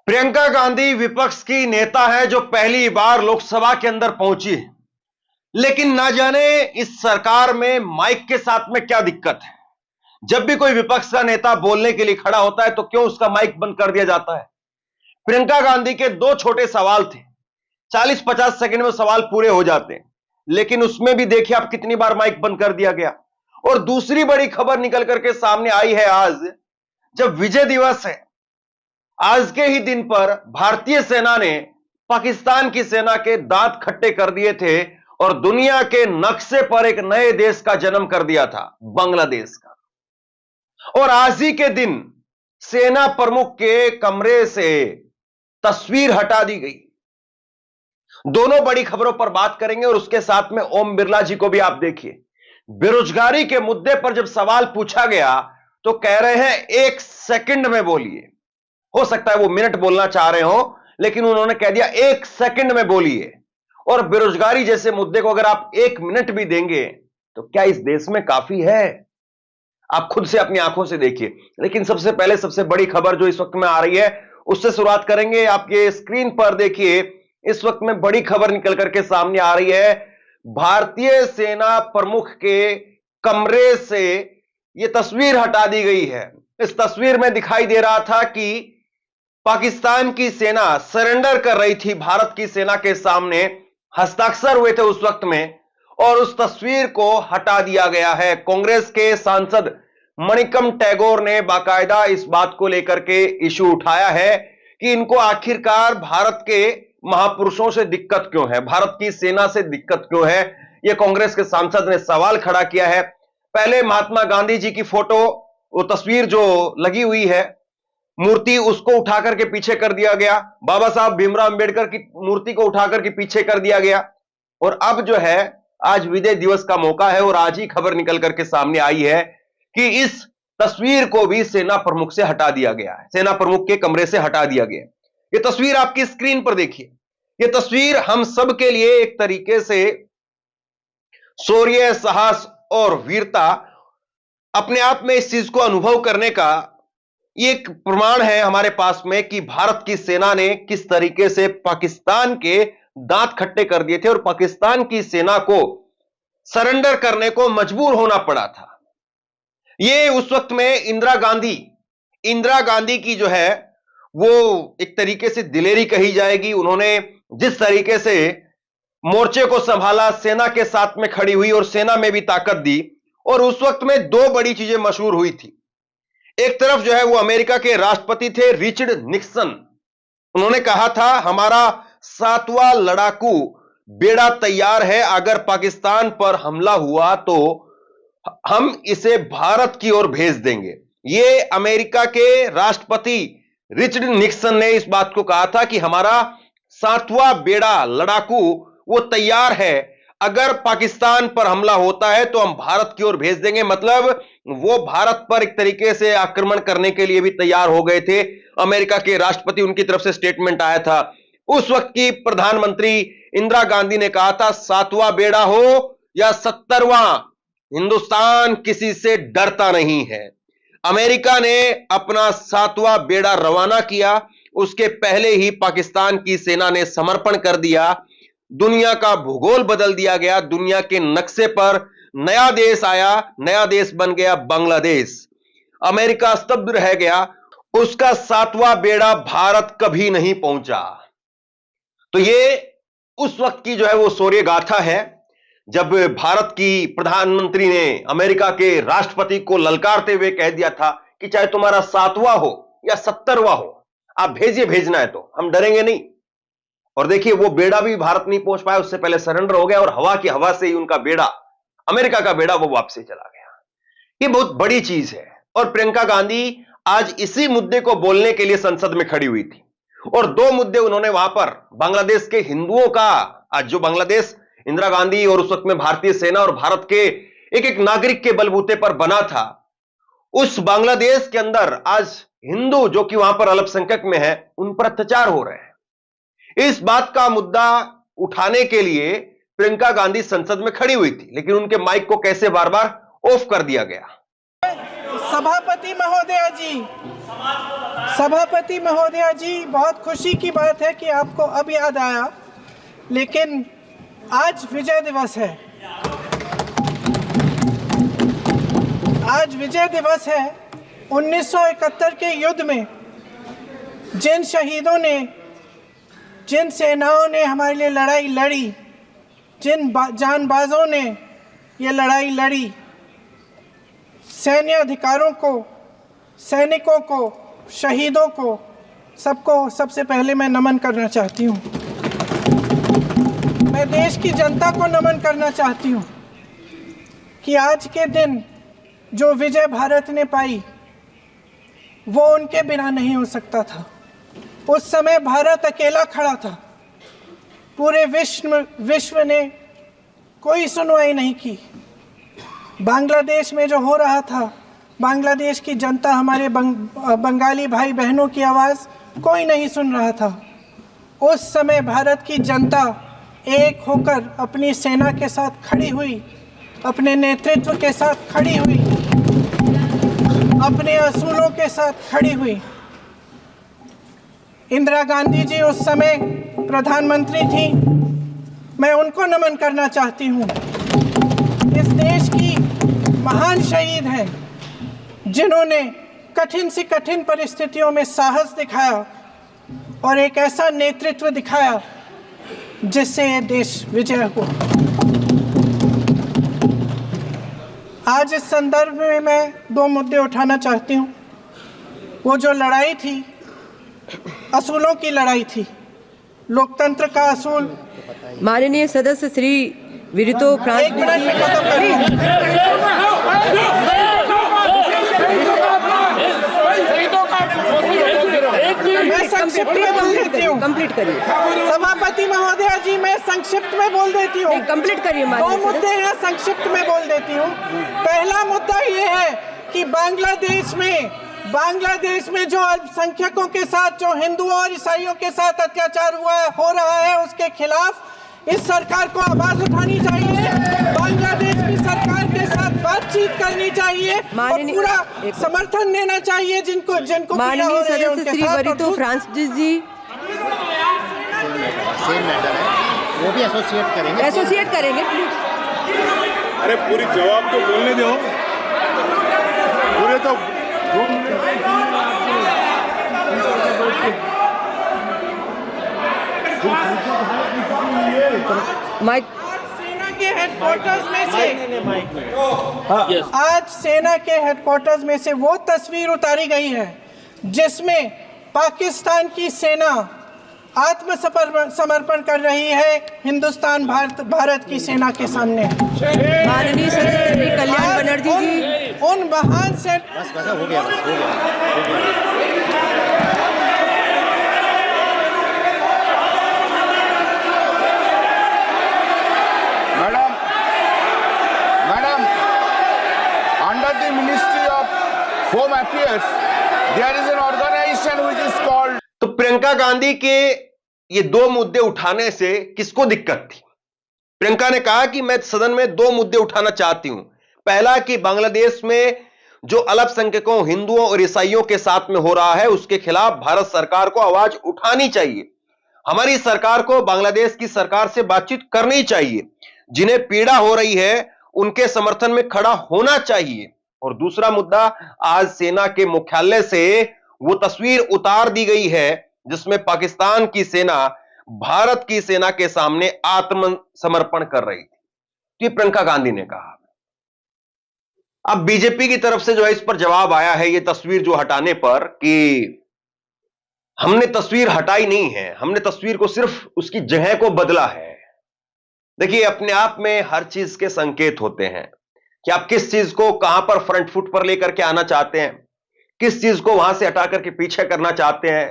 प्रियंका गांधी विपक्ष की नेता है जो पहली बार लोकसभा के अंदर पहुंची है। लेकिन ना जाने इस सरकार में माइक के साथ में क्या दिक्कत है। जब भी कोई विपक्ष का नेता बोलने के लिए खड़ा होता है तो क्यों उसका माइक बंद कर दिया जाता है। प्रियंका गांधी के दो छोटे सवाल थे, 40-50 सेकंड में सवाल पूरे हो जाते हैं, लेकिन उसमें भी देखिए आप कितनी बार माइक बंद कर दिया गया। और दूसरी बड़ी खबर निकल करके सामने आई है आज, जब विजय दिवस है, आज के ही दिन पर भारतीय सेना ने पाकिस्तान की सेना के दांत खट्टे कर दिए थे और दुनिया के नक्शे पर एक नए देश का जन्म कर दिया था, बांग्लादेश का। और आज ही के दिन सेना प्रमुख के कमरे से तस्वीर हटा दी गई। दोनों बड़ी खबरों पर बात करेंगे और उसके साथ में ओम बिरला जी को भी आप देखिए। बेरोजगारी के मुद्दे पर जब सवाल पूछा गया तो कह रहे हैं 1 सेकंड में बोलिए। हो सकता है वो मिनट बोलना चाह रहे हो, लेकिन उन्होंने कह दिया 1 सेकंड में बोलिए। और बेरोजगारी जैसे मुद्दे को अगर आप 1 मिनट भी देंगे तो क्या इस देश में काफी है? आप खुद से अपनी आंखों से देखिए। लेकिन सबसे पहले सबसे बड़ी खबर जो इस वक्त में आ रही है उससे शुरुआत करेंगे। आप ये स्क्रीन पर देखिए, इस वक्त में बड़ी खबर निकल करके सामने आ रही है। भारतीय सेना प्रमुख के कमरे से यह तस्वीर हटा दी गई है। इस तस्वीर में दिखाई दे रहा था कि पाकिस्तान की सेना सरेंडर कर रही थी भारत की सेना के सामने, हस्ताक्षर हुए थे उस वक्त में, और उस तस्वीर को हटा दिया गया है। कांग्रेस के सांसद मणिकम टैगोर ने बाकायदा इस बात को लेकर के इशू उठाया है कि इनको आखिरकार भारत के महापुरुषों से दिक्कत क्यों है, भारत की सेना से दिक्कत क्यों है। यह कांग्रेस के सांसद ने सवाल खड़ा किया है। पहले महात्मा गांधी जी की फोटो, वो तस्वीर जो लगी हुई है मूर्ति, उसको उठाकर के पीछे कर दिया गया। बाबा साहब भीमराव अंबेडकर की मूर्ति को उठाकर के पीछे कर दिया गया। और अब जो है, आज विजय दिवस का मौका है और आज ही खबर निकल करके सामने आई है कि इस तस्वीर को भी सेना प्रमुख से हटा दिया गया है, सेना प्रमुख के कमरे से हटा दिया गया। यह तस्वीर आपकी स्क्रीन पर देखिए। यह तस्वीर हम सब के लिए एक तरीके से शौर्य, साहस और वीरता, अपने आप में इस चीज को अनुभव करने का एक प्रमाण है हमारे पास में कि भारत की सेना ने किस तरीके से पाकिस्तान के दांत खट्टे कर दिए थे और पाकिस्तान की सेना को सरेंडर करने को मजबूर होना पड़ा था। यह उस वक्त में इंदिरा गांधी की जो है वो एक तरीके से दिलेरी कही जाएगी। उन्होंने जिस तरीके से मोर्चे को संभाला, सेना के साथ में खड़ी हुई और सेना में भी ताकत दी। और उस वक्त में दो बड़ी चीजें मशहूर हुई थी। एक तरफ जो है वो अमेरिका के राष्ट्रपति थे रिचर्ड निक्सन। उन्होंने कहा था हमारा 7वां लड़ाकू बेड़ा तैयार है, अगर पाकिस्तान पर हमला हुआ तो हम इसे भारत की ओर भेज देंगे। यह अमेरिका के राष्ट्रपति रिचर्ड निक्सन ने इस बात को कहा था कि हमारा 7वां बेड़ा लड़ाकू वो तैयार है, अगर पाकिस्तान पर हमला होता है तो हम भारत की ओर भेज देंगे। मतलब वो भारत पर एक तरीके से आक्रमण करने के लिए भी तैयार हो गए थे। अमेरिका के राष्ट्रपति, उनकी तरफ से स्टेटमेंट आया था। उस वक्त की प्रधानमंत्री इंदिरा गांधी ने कहा था 7वां बेड़ा हो या 70वां, हिंदुस्तान किसी से डरता नहीं है। अमेरिका ने अपना 7वां बेड़ा रवाना किया, उसके पहले ही पाकिस्तान की सेना ने समर्पण कर दिया। दुनिया का भूगोल बदल दिया गया, दुनिया के नक्शे पर नया देश आया, नया देश बन गया बांग्लादेश। अमेरिका स्तब्ध रह गया, उसका 7वां बेड़ा भारत कभी नहीं पहुंचा। तो ये उस वक्त की जो है वो शौर्य गाथा है, जब भारत की प्रधानमंत्री ने अमेरिका के राष्ट्रपति को ललकारते हुए कह दिया था कि चाहे तुम्हारा 7वां हो या 70वां हो, आप भेजिए, भेजना है तो हम डरेंगे नहीं। और देखिए वो बेड़ा भी भारत नहीं पहुंच पाया, उससे पहले सरेंडर हो गया और हवा की हवा से ही उनका बेड़ा, अमेरिका का बेड़ा, वो वापसी चला गया। ये बहुत बड़ी चीज है। और प्रियंका गांधी आज इसी मुद्दे को बोलने के लिए संसद में खड़ी हुई थी और दो मुद्दे उन्होंने वहां पर बांग्लादेश के हिंदुओं का, आज जो बांग्लादेश इंदिरा गांधी और उस वक्त में भारतीय सेना और भारत के एक एक नागरिक के बलबूते पर बना था, उस बांग्लादेश के अंदर आज हिंदू जो कि वहां पर अल्पसंख्यक में है, उन पर अत्याचार हो रहे हैं। इस बात का मुद्दा उठाने के लिए प्रियंका गांधी संसद में खड़ी हुई थी, लेकिन उनके माइक को कैसे बार बार ऑफ कर दिया गया। सभापति महोदया जी, बहुत खुशी की बात है कि आपको अब याद आया, लेकिन आज विजय दिवस है। आज विजय दिवस है। 1971 के युद्ध में जिन शहीदों ने, जिन सेनाओं ने हमारे लिए लड़ाई लड़ी, जिन जानबाजों ने ये लड़ाई लड़ी, सैन्य अधिकारों को, सैनिकों को, शहीदों को, सबको सबसे पहले मैं नमन करना चाहती हूँ। मैं देश की जनता को नमन करना चाहती हूँ कि आज के दिन जो विजय भारत ने पाई वो उनके बिना नहीं हो सकता था। उस समय भारत अकेला खड़ा था। पूरे विश्व ने कोई सुनवाई नहीं की। बांग्लादेश में जो हो रहा था, बांग्लादेश की जनता, हमारे बंगाली भाई बहनों की आवाज़ कोई नहीं सुन रहा था। उस समय भारत की जनता एक होकर अपनी सेना के साथ खड़ी हुई, अपने नेतृत्व के साथ खड़ी हुई, अपने असूलों के साथ खड़ी हुई। इंदिरा गांधी जी उस समय प्रधानमंत्री थी। मैं उनको नमन करना चाहती हूँ। इस देश की महान शहीद हैं जिन्होंने कठिन से कठिन परिस्थितियों में साहस दिखाया और एक ऐसा नेतृत्व दिखाया जिससे ये देश विजय हुआ। आज इस संदर्भ में मैं दो मुद्दे उठाना चाहती हूँ। वो जो लड़ाई थी, असूलों की लड़ाई थी, लोकतंत्र का असूल। माननीय सदस्य श्री विरितो फ्रांस। एक मिनट में खत्म करूँ। मैं संक्षिप्त में बोल देती हूँ। कंप्लीट करिए सभापति महोदया जी, मैं संक्षिप्त में बोल देती हूँ। कंप्लीट करिए। दो मुद्दे हैं, संक्षिप्त में बोल देती हूँ। पहला मुद्दा ये है कि बांग्लादेश में जो अल्पसंख्यकों के साथ, जो हिंदुओं और ईसाइयों के साथ अत्याचार हो रहा है, उसके खिलाफ इस सरकार को आवाज उठानी चाहिए। बांग्लादेश की सरकार के साथ बातचीत करनी चाहिए और पूरा समर्थन देना चाहिए जिनको माननीय सदस्य श्री वरितो फ्रांसिस जी। वो भी एसोसिएट करेंगे प्लीज। अरे पूरी जवाब तो बोलने दो। पूरे तो माइक। सेना के हेडक्वार्टर्स में से आज सेना के हेडक्वार्टर्स में से वो तस्वीर उतारी गई है जिसमें पाकिस्तान की सेना आत्मसमर्पण कर रही है हिंदुस्तान भारत की सेना के सामने। माननीय सदस्य श्री कल्याण बनर्जी जी। उन महान से बस हो गया। Madam, under the ministry of home affairs there is an organisation which is called. तो प्रियंका गांधी के ये दो मुद्दे उठाने से किसको दिक्कत थी? प्रियंका ने कहा कि मैं सदन में दो मुद्दे उठाना चाहती हूं। पहला कि बांग्लादेश में जो अल्पसंख्यकों, हिंदुओं और ईसाइयों के साथ में हो रहा है, उसके खिलाफ भारत सरकार को आवाज उठानी चाहिए। हमारी सरकार को बांग्लादेश की सरकार से बातचीत करनी चाहिए। जिन्हें पीड़ा हो रही है उनके समर्थन में खड़ा होना चाहिए। और दूसरा मुद्दा, आज सेना के मुख्यालय से वो तस्वीर उतार दी गई है जिसमें पाकिस्तान की सेना भारत की सेना के सामने आत्मसमर्पण कर रही थी। ये प्रियंका गांधी ने कहा। अब बीजेपी की तरफ से जो है इस पर जवाब आया है, ये तस्वीर जो हटाने पर, कि हमने तस्वीर हटाई नहीं है, हमने तस्वीर को सिर्फ उसकी जगह को बदला है। देखिए, अपने आप में हर चीज के संकेत होते हैं कि आप किस चीज को कहां पर फ्रंट फुट पर लेकर के आना चाहते हैं, किस चीज को वहां से हटा करके पीछे करना चाहते हैं।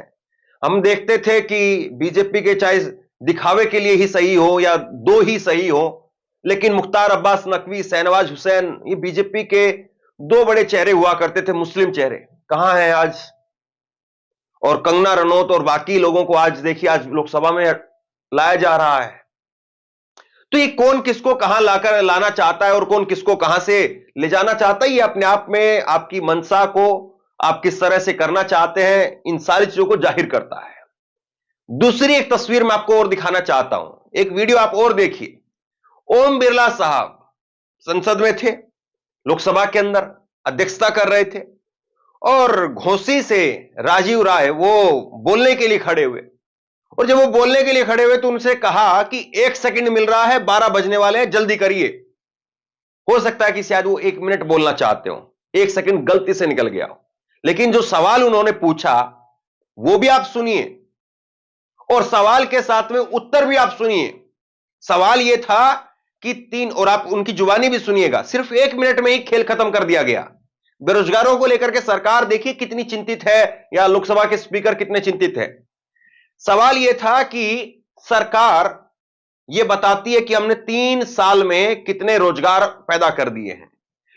हम देखते थे कि बीजेपी के चाहे दिखावे के लिए ही सही हो या दो ही सही हो, लेकिन मुख्तार अब्बास नकवी, शहनवाज हुसैन, ये बीजेपी के दो बड़े चेहरे हुआ करते थे, मुस्लिम चेहरे, कहां हैं आज? और कंगना रनौत और बाकी लोगों को आज देखिए, आज लोकसभा में लाया जा रहा है। तो ये कौन किसको कहां लाकर लाना चाहता है और कौन किसको कहां से ले जाना चाहता है, ये अपने आप में आपकी मंशा को आप किस तरह से करना चाहते हैं, इन सारी चीजों को जाहिर करता है। दूसरी एक तस्वीर मैं आपको और दिखाना चाहता हूं, एक वीडियो आप और देखिए। ओम बिरला साहब संसद में थे, लोकसभा के अंदर अध्यक्षता कर रहे थे, और घोसी से राजीव राय वो बोलने के लिए खड़े हुए, और जब वो बोलने के लिए खड़े हुए तो उनसे कहा कि 1 सेकंड मिल रहा है, 12 बजने वाले हैं, जल्दी करिए। हो सकता है कि शायद वो 1 मिनट बोलना चाहते हो, 1 सेकंड गलती से निकल गया हो, लेकिन जो सवाल उन्होंने पूछा वो भी आप सुनिए और सवाल के साथ में उत्तर भी आप सुनिए। सवाल यह था कि 3, और आप उनकी जुबानी भी सुनिएगा, सिर्फ 1 मिनट में ही खेल खत्म कर दिया गया। बेरोजगारों को लेकर के सरकार देखिए कितनी चिंतित है, या लोकसभा के स्पीकर कितने चिंतित है। सवाल यह था कि सरकार यह बताती है कि हमने 3 साल में कितने रोजगार पैदा कर दिए हैं,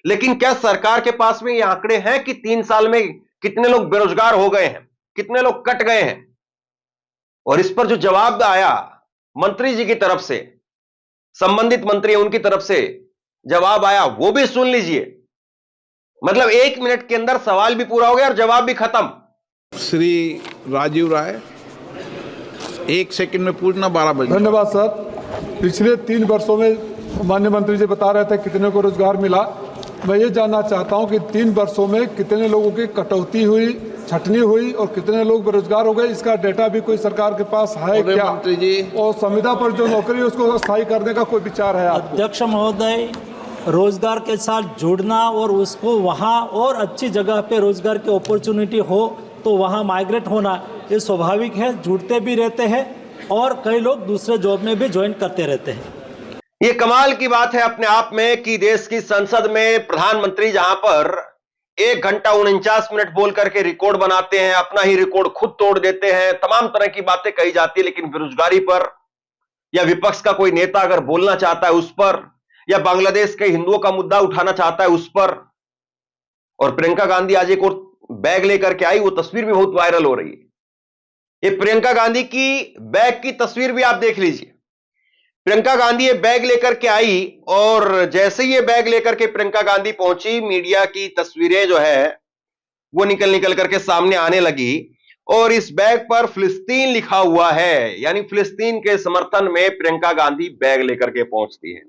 लेकिन क्या सरकार के पास में ये आंकड़े हैं कि 3 साल में कितने लोग बेरोजगार हो गए हैं, कितने लोग कट गए हैं? और इस पर जो जवाब आया मंत्री जी की तरफ से, संबंधित मंत्री उनकी तरफ से जवाब आया, वो भी सुन लीजिए। मतलब 1 मिनट के अंदर सवाल भी पूरा हो गया और जवाब भी खत्म। श्री राजीव राय, 1 सेकंड में पूछना, 12 बजे। धन्यवाद सर। पिछले 3 वर्षों में माननीय मंत्री जी बता रहे थे कितने को रोजगार मिला। मैं ये जानना चाहता हूं कि 3 वर्षों में कितने लोगों की कटौती हुई, छटनी हुई और कितने लोग बेरोजगार हो गए, इसका डेटा भी कोई सरकार के पास है क्या? मंत्री जी, और संविदा पर जो नौकरी है उसको स्थायी करने का कोई विचार है आपको? अध्यक्ष महोदय, रोजगार के साथ जुड़ना और उसको वहाँ और अच्छी जगह पे रोजगार की अपॉर्चुनिटी हो तो वहाँ माइग्रेट होना ये स्वाभाविक है। जुड़ते भी रहते हैं और कई लोग दूसरे जॉब में भी ज्वाइन करते रहते हैं। ये कमाल की बात है अपने आप में कि देश की संसद में प्रधानमंत्री जहां पर 1 घंटा 49 मिनट बोल करके रिकॉर्ड बनाते हैं, अपना ही रिकॉर्ड खुद तोड़ देते हैं, तमाम तरह की बातें कही जाती है, लेकिन बेरोजगारी पर या विपक्ष का कोई नेता अगर बोलना चाहता है उस पर, या बांग्लादेश के हिंदुओं का मुद्दा उठाना चाहता है उस पर। और प्रियंका गांधी आज एक और बैग लेकर के आई, वो तस्वीर भी बहुत वायरल हो रही है। ये प्रियंका गांधी की बैग की तस्वीर भी आप देख लीजिए। प्रियंका गांधी ये बैग लेकर के आई और जैसे ही ये बैग लेकर के प्रियंका गांधी पहुंची, मीडिया की तस्वीरें जो है वो निकल करके सामने आने लगी, और इस बैग पर फिलिस्तीन लिखा हुआ है, यानी फिलिस्तीन के समर्थन में प्रियंका गांधी बैग लेकर के पहुंचती है।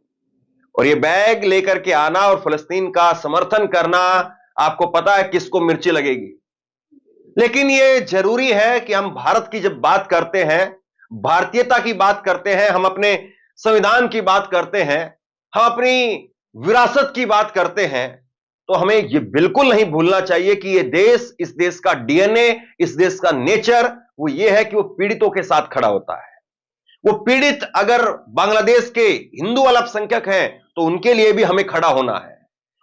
और ये बैग लेकर के आना और फिलिस्तीन का समर्थन करना, आपको पता है किसको मिर्ची लगेगी। लेकिन ये जरूरी है कि हम भारत की जब बात करते हैं, भारतीयता की बात करते हैं, हम अपने संविधान की बात करते हैं, हम अपनी विरासत की बात करते हैं, तो हमें ये बिल्कुल नहीं भूलना चाहिए कि ये देश, इस देश का डीएनए, इस देश का नेचर वो ये है कि वो पीड़ितों के साथ खड़ा होता है। वो पीड़ित अगर बांग्लादेश के हिंदू अल्पसंख्यक हैं तो उनके लिए भी हमें खड़ा होना है।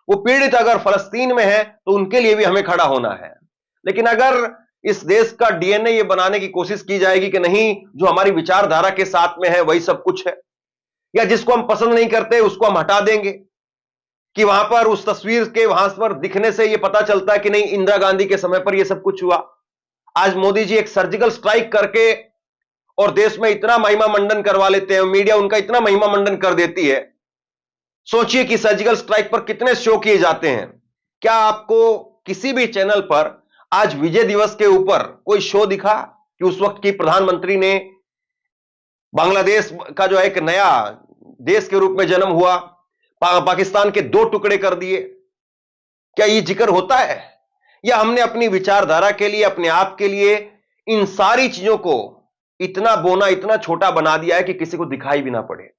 वो पीड़ित अगर फलस्तीन में है तो उनके लिए भी हमें खड़ा होना है। लेकिन अगर इस देश का डीएनए ये बनाने की कोशिश की जाएगी कि नहीं, जो हमारी विचारधारा के साथ में है वही सब कुछ है, या जिसको हम पसंद नहीं करते उसको हम हटा देंगे, कि वहां पर उस तस्वीर के वहां पर दिखने से ये पता चलता है कि नहीं इंदिरा गांधी के समय पर ये सब कुछ हुआ। आज मोदी जी एक सर्जिकल स्ट्राइक करके और देश में इतना महिमा मंडन करवा लेते हैं, मीडिया उनका इतना महिमा मंडन कर देती है। सोचिए कि सर्जिकल स्ट्राइक पर कितने शो किए जाते हैं। क्या आपको किसी भी चैनल पर आज विजय दिवस के ऊपर कोई शो दिखा कि उस वक्त की प्रधानमंत्री ने बांग्लादेश का जो एक नया देश के रूप में जन्म हुआ, पाकिस्तान के 2 टुकड़े कर दिए? क्या ये जिक्र होता है? या हमने अपनी विचारधारा के लिए, अपने आप के लिए इन सारी चीजों को इतना बोना, इतना छोटा बना दिया है कि किसी को दिखाई भी ना पड़े।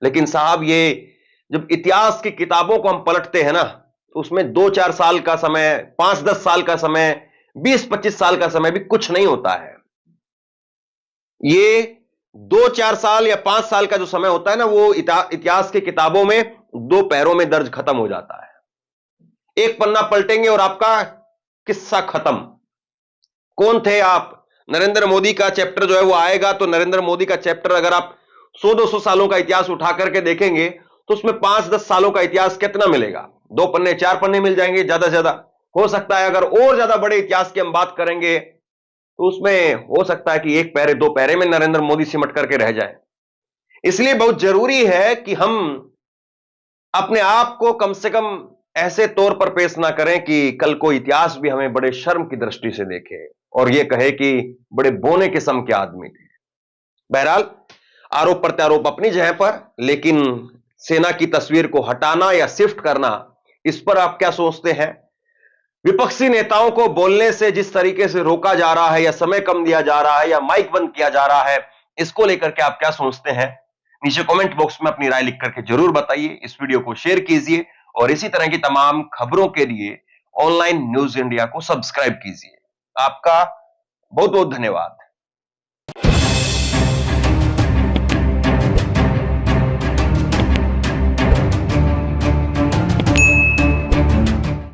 लेकिन साहब, ये जब इतिहास की किताबों को हम पलटते हैं ना, तो उसमें 2-4 साल का समय, 5-10 साल का समय, 20-25 साल का समय भी कुछ नहीं होता है। ये 2-4 साल या 5 साल का जो समय होता है ना, वो इतिहास की किताबों में 2 पैरों में दर्ज खत्म हो जाता है। एक पन्ना पलटेंगे और आपका किस्सा खत्म। कौन थे आप? नरेंद्र मोदी का चैप्टर जो है वो आएगा, तो नरेंद्र मोदी का चैप्टर अगर आप 100-200 सालों का इतिहास उठा करके देखेंगे तो उसमें 5-10 सालों का इतिहास कितना मिलेगा? 2 पन्ने, 4 पन्ने मिल जाएंगे ज्यादा से ज्यादा। हो सकता है अगर और ज्यादा बड़े इतिहास की हम बात करेंगे तो उसमें हो सकता है कि 1 पैरे 2 पैरे में नरेंद्र मोदी सिमट करके रह जाए। इसलिए बहुत जरूरी है कि हम अपने आप को कम से कम ऐसे तौर पर पेश ना करें कि कल को इतिहास भी हमें बड़े शर्म की दृष्टि से देखे और यह कहे कि बड़े बोने किस्म के आदमी थे। बहरहाल, आरोप प्रत्यारोप अपनी जगह पर, लेकिन सेना की तस्वीर को हटाना या शिफ्ट करना, इस पर आप क्या सोचते हैं? विपक्षी नेताओं को बोलने से जिस तरीके से रोका जा रहा है या समय कम दिया जा रहा है या माइक बंद किया जा रहा है, इसको लेकर के आप क्या सोचते हैं? नीचे कमेंट बॉक्स में अपनी राय लिख करके जरूर बताइए। इस वीडियो को शेयर कीजिए और इसी तरह की तमाम खबरों के लिए ऑनलाइन न्यूज इंडिया को सब्सक्राइब कीजिए। आपका बहुत बहुत धन्यवाद।